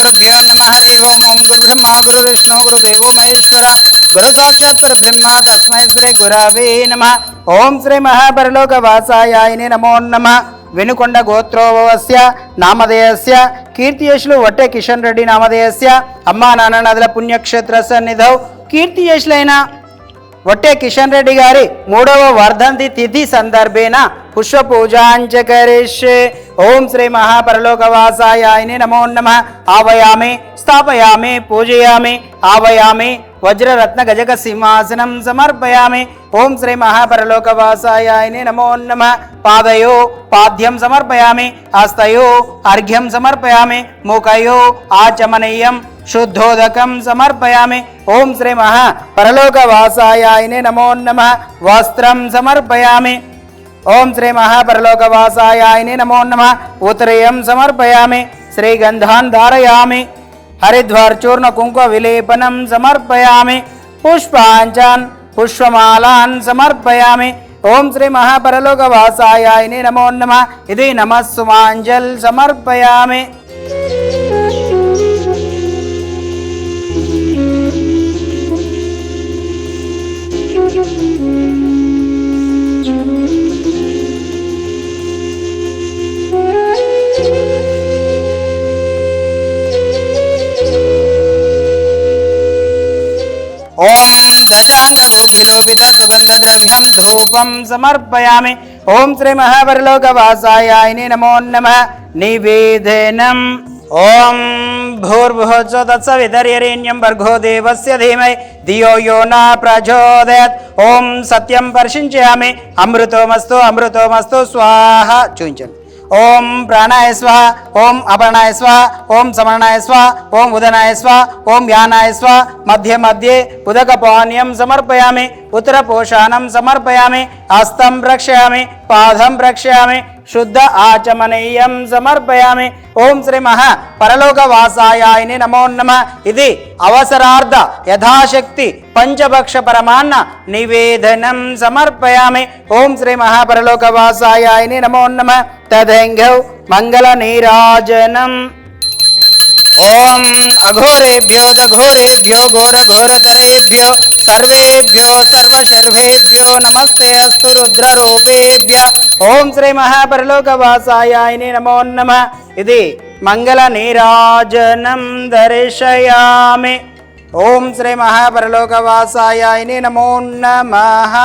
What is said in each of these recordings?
गुरुभ्यो नमः हरि ओम ओम गुरुब्रह्मा गुरुविष्णु गुरुदेवो महेश्वर गुरु साक्षात् परब्रह्म तस्मै श्री गुरवे नमः ओम श्री महापरलोकवासायाय नमो नमः వెనుకొండ గోత్రోవస్య నామధేయస్య కీర్తియశులు వట్టె కిషన్ రెడ్డి నామధేయస్య అమ్మా నాన్న నదుల పుణ్యక్షేత్ర సన్నిధౌ కీర్తియశులైన వట్టె కిషన్ రెడ్డి గారి 3వ వర్ధంతి తిథి సందర్భేన పుష్ప పూజాంచ కరిష్యే ఓం శ్రీ మహాపరలోకవాసాయ నమో నమః ఆవయామి స్థాపయామి పూజయామి ఆవయామి వజ్రరత్న గజక సింహాసనం సమర్పయామి ఓం శ్రీ మహాపరలోకవాసాయ నమో నమః పాదయో పాద్యం సమర్పయామి హస్తయో అర్ఘ్యం సమర్పయామి ముఖయో ఆచమనీయం శుద్ధోదకం సమర్పయామి ఓం శ్రీ మహాపరలోకవాసాయ నమో నమః వస్త్రం సమర్పయామి ఓం శ్రీ మహాపరలోకవాసాయ నమో నమః ఉత్తరయం సమర్పయామి శ్రీగంధాన్ ధారయామి హరిద్వార్చూర్ణ కుంకుమ విలేపనం సమర్పయామి పుష్పాంచాన్ పుష్పమాలాన్ సమర్పయామి ఓం శ్రీ మహాపరలోకవాసాయ నమో నమః ఇది నమస్సుమాంజల్ సమర్పయామి ఓం దశాంగోభిలోపిత సుగంధద్రవ్యం ధూపం సమర్పయామి ఓం శ్రీ మహాపరలోకవాసాయ నమో నమః నివేదనం ఓం భూర్భువస్సుః తత్సవితుర్వరేణ్యం భర్గో దేవస్య ధీమహి ధియో యో న ప్రచోదయాత్ ఓం సత్యం వర్షించయామి అమృతోమస్తు అమృతోమస్తు స్వాహ చూయించండి ఓం ప్రాణాయ స్వాహ ఓం అపర్ణాయ స్వాహ ఓం సమరణాయ స్వాహ ఓం ఉదనాయ స్వాహ ఓం యానాయ స్వాహ మధ్య మధ్యే ఉదకపానీయం సమర్పయామి ఉత్తరపోషాణం సమర్పయామి హస్తం ప్రక్షయామి పాదం ప్రక్షయామి శుద్ధ ఆచమనీయం సమర్పయామి ఓం శ్రీ మహాపరలోకవాసాయ నమో నమః ఇది అవసరార్థ యథాశక్తి పంచభక్ష పరమాన్న నివేదనం సమర్పయామి ఓం శ్రీ మహాపరలోకవాసాయ నమో నమః తదంగౌ మంగళ నీరాజనం ఓం అఘోరేభ్యో దఘోరేభ్యో ఘోర ఘోరతరేభ్యో సర్వేభ్యో సర్వశర్వేభ్యో నమస్తే అస్తు రుద్రరూపేభ్య ఓం శ్రీ మహాపరలోకవాసాయ నమో నమః ఇది మంగళ నీరాజనం దర్శయామి ఓం శ్రీ మహాపరలోకవాసాయ నమో నమః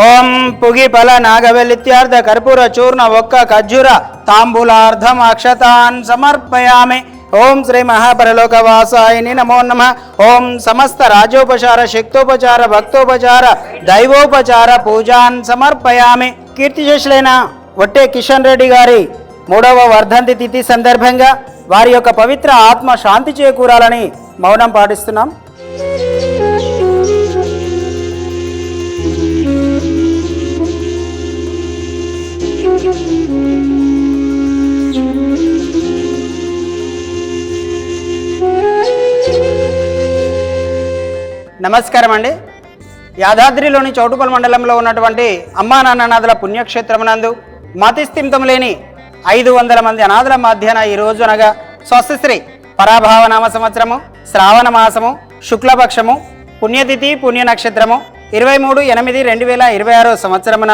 ఓం పుగిఫల నాగవెల్లిత్యార్థ కర్పూర చూర్ణ ఒక్క ఖర్జూర తాంబూలార్థం అక్షతాన్ సమర్పయామి ఓం శ్రీ మహాపరలోకవాసాయ నమో నమః ఓం సమస్త రాజోపచార శక్తోపచార భక్తోపచార దైవోపచార పూజాన్ సమర్పయామి కీర్తిశేషులైన వట్టె కిషన్ రెడ్డి గారి 3వ వర్ధంతి తిథి సందర్భంగా వారి యొక్క పవిత్ర ఆత్మ శాంతి చేకూరాలని మౌనం పాటిస్తున్నాం. నమస్కారం అండి. యాదాద్రిలోని చౌటుపల్లి మండలంలో ఉన్నటువంటి అమ్మా నాన్న నదుల పుణ్యక్షేత్రమునందు మతిస్థిమితం లేని 500 మంది అనాథల మధ్యాహ్న ఈ రోజు అనగా స్వస్తిశ్రీ పరాభావనామ సంవత్సరము శ్రావణ మాసము శుక్లపక్షము పుణ్యతిథి పుణ్య నక్షత్రము 23/8/2026 సంవత్సరమున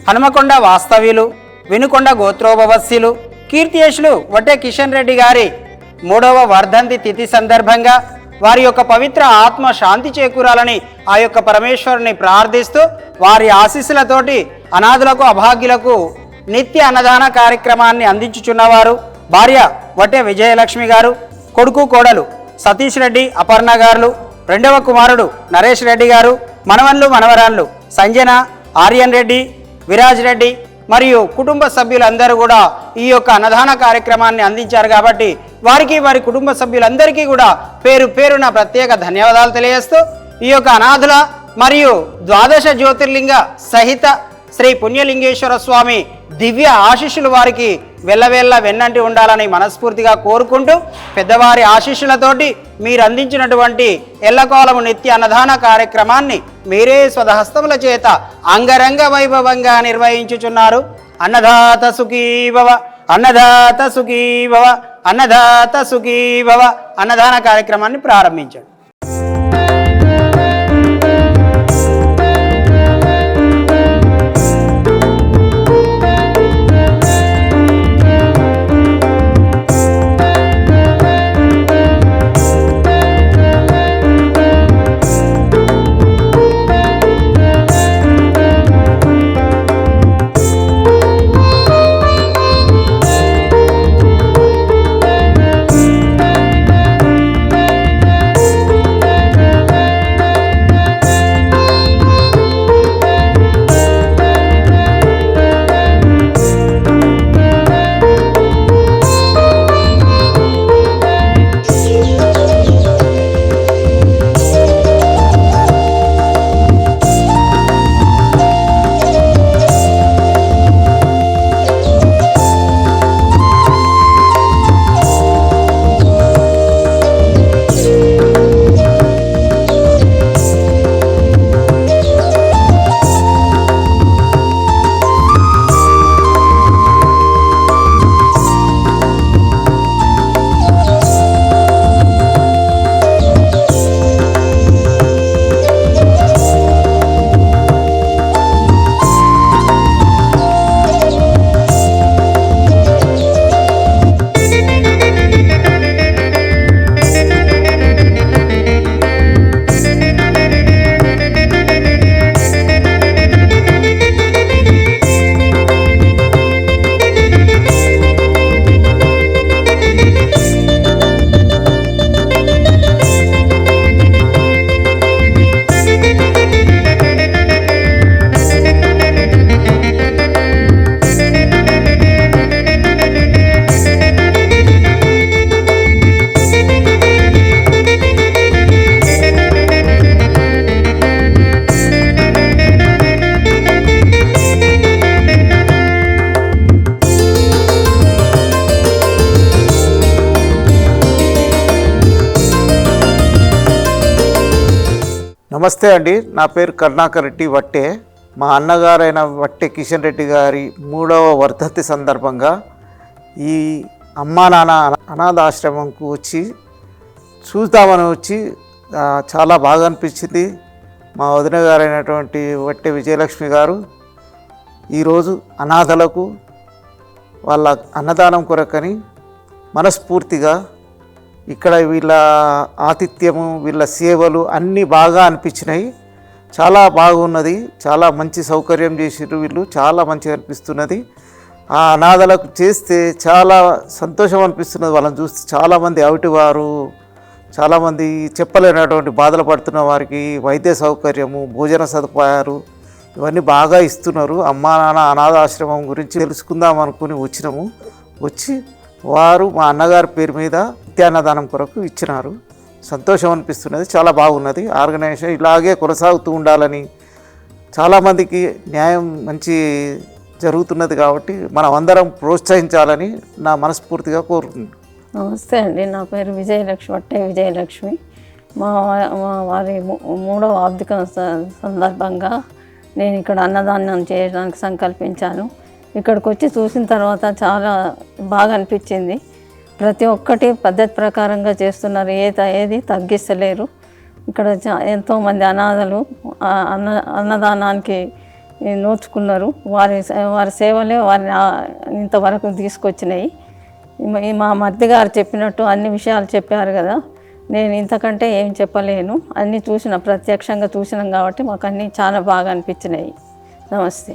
హనుమకొండ వాస్తవ్యులు వెనుకొండ గోత్రోభవస్యులు కీర్తియశులు వట్టె కిషన్ రెడ్డి గారి 3వ వర్ధంతి తిథి సందర్భంగా వారి యొక్క పవిత్ర ఆత్మ శాంతి చేకూరాలని ఆ యొక్క పరమేశ్వరుని ప్రార్థిస్తూ వారి ఆశీస్సులతోటి అనాథులకు అభాగ్యులకు నిత్య అన్నదాన కార్యక్రమాన్ని అందించుచున్నవారు భార్య వట్టె విజయలక్ష్మి గారు, కొడుకు కోడలు సతీష్ రెడ్డి అపర్ణ గారు, 2వ కుమారుడు నరేష్ రెడ్డి గారు, మనవన్లు మనవరాన్లు సంజన, ఆర్యన్ రెడ్డి, విరాజ్ రెడ్డి మరియు కుటుంబ సభ్యులందరూ కూడా ఈ యొక్క అన్నదాన కార్యక్రమాన్ని అందించారు. కాబట్టి వారికి వారి కుటుంబ సభ్యులందరికీ కూడా పేరు పేరున ప్రత్యేక ధన్యవాదాలు తెలియజేస్తూ ఈ యొక్క అనాథుల మరియు ద్వాదశ జ్యోతిర్లింగ సహిత శ్రీ పుణ్యలింగేశ్వర స్వామి దివ్య ఆశీస్సులు వారికి వెళ్ళవేళ్ళ వెన్నంటి ఉండాలని మనస్ఫూర్తిగా కోరుకుంటూ పెద్దవారి ఆశీస్సులతోటి మీరు అందించినటువంటి ఎల్లకాలము నిత్య అన్నదాన కార్యక్రమాన్ని మీరే స్వదహస్తముల చేత అంగరంగ వైభవంగా నిర్వహించుచున్నారు. అన్నదాత సుఖీభవ, అన్నదాత సుఖీభవ, అన్నదాత సుఖీభవ. అన్నదాన కార్యక్రమాన్ని ప్రారంభించండి. నమస్తే అండి, నా పేరు కరుణాకర్ రెడ్డి వట్టే. మా అన్నగారైన వట్టే కిషన్ రెడ్డి గారి 3వ వర్ధంతి సందర్భంగా ఈ అమ్మా నాన్న అనాథ ఆశ్రమంకు వచ్చి చూద్దామని వచ్చి చాలా బాగా అనిపించింది. మా వదిన గారైనటువంటి వట్టే విజయలక్ష్మి గారు ఈరోజు అనాథలకు వాళ్ళ అన్నదానం కొరకని మనస్ఫూర్తిగా ఇక్కడ వీళ్ళ ఆతిథ్యము, వీళ్ళ సేవలు అన్నీ బాగా అనిపించినాయి. చాలా బాగున్నది, చాలా మంచి సౌకర్యం చేసిర్రు వీళ్ళు, చాలా మంచిగా అనిపిస్తున్నది. ఆ అనాథలకు చేస్తే చాలా సంతోషం అనిపిస్తున్నది. వాళ్ళని చూస్తే చాలామంది అవిటివారు, చాలామంది చెప్పలేనటువంటి బాధలు పడుతున్న వారికి వైద్య సౌకర్యము, భోజన సదుపాయాలు ఇవన్నీ బాగా ఇస్తున్నారు. అమ్మా నాన్న అనాథాశ్రమం గురించి తెలుసుకుందాం అనుకుని వచ్చినాము. వచ్చి వారు మా అన్నగారి పేరు మీద నిత్యాన్నదానం కొరకు ఇచ్చినారు. సంతోషం అనిపిస్తున్నది, చాలా బాగున్నది. ఆర్గనైజేషన్ ఇలాగే కొనసాగుతూ ఉండాలని, చాలామందికి న్యాయం మంచి జరుగుతున్నది కాబట్టి మనం అందరం ప్రోత్సహించాలని నా మనస్ఫూర్తిగా కోరుతున్నాను. నమస్తే అండి, నా పేరు విజయలక్ష్మి, వట్టే విజయలక్ష్మి. మా వారి 3వ ఆర్థిక సందర్భంగా నేను ఇక్కడ అన్నదానం చేయడానికి సంకల్పించాను. ఇక్కడికి వచ్చి చూసిన తర్వాత చాలా బాగా అనిపించింది. ప్రతి ఒక్కటి పద్ధతి ప్రకారంగా చేస్తున్నారు, ఏది తగ్గిస్తలేరు. ఇక్కడ ఎంతోమంది అనాథలు అన్నదానానికి నోచుకున్నారు. వారి సేవలే వారిని ఇంతవరకు తీసుకొచ్చినాయి. మా మరిది గారు చెప్పినట్టు అన్ని విషయాలు చెప్పారు కదా, నేను ఇంతకంటే ఏం చెప్పలేను. అన్నీ ప్రత్యక్షంగా చూసినాం కాబట్టి మాకు అన్నీ చాలా బాగా అనిపించినాయి. నమస్తే.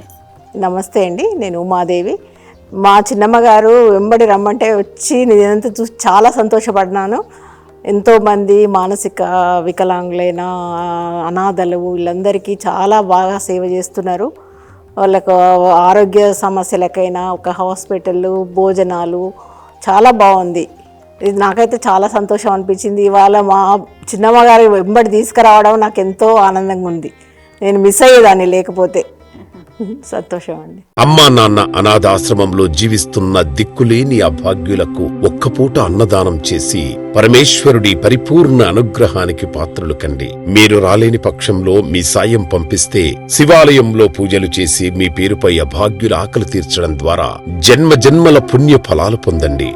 నమస్తే అండి, నేను ఉమాదేవి. మా చిన్నమ్మ గారు వెంబడి రమ్మంటే వచ్చి నేనంతా చూసి చాలా సంతోషపడినాను. ఎంతోమంది మానసిక వికలాంగులైన అనాథలు వీళ్ళందరికీ చాలా బాగా సేవ చేస్తున్నారు. వాళ్ళకు ఆరోగ్య సమస్యలకైనా ఒక హాస్పిటల్, భోజనాలు చాలా బాగుంది. ఇది నాకైతే చాలా సంతోషం అనిపించింది. ఇవాళ మా చిన్నమ్మ గారి వెంబడి తీసుకురావడం నాకు ఎంతో ఆనందంగా ఉంది. నేను మిస్ అయ్యేదాన్ని లేకపోతే. సంతోషం అండి. అమ్మా నాన్న అనాథాశ్రమంలో జీవిస్తున్న దిక్కులేని అభాగ్యులకు ఒక్కపూట అన్నదానం చేసి పరమేశ్వరుడి పరిపూర్ణ అనుగ్రహానికి పాత్రులు కండి. మీరు రాలేని పక్షంలో మీ సాయం పంపిస్తే శివాలయంలో పూజలు చేసి మీ పేరుపై అభాగ్యుల ఆకలి తీర్చడం ద్వారా జన్మ జన్మల పుణ్య ఫలాలు పొందండి.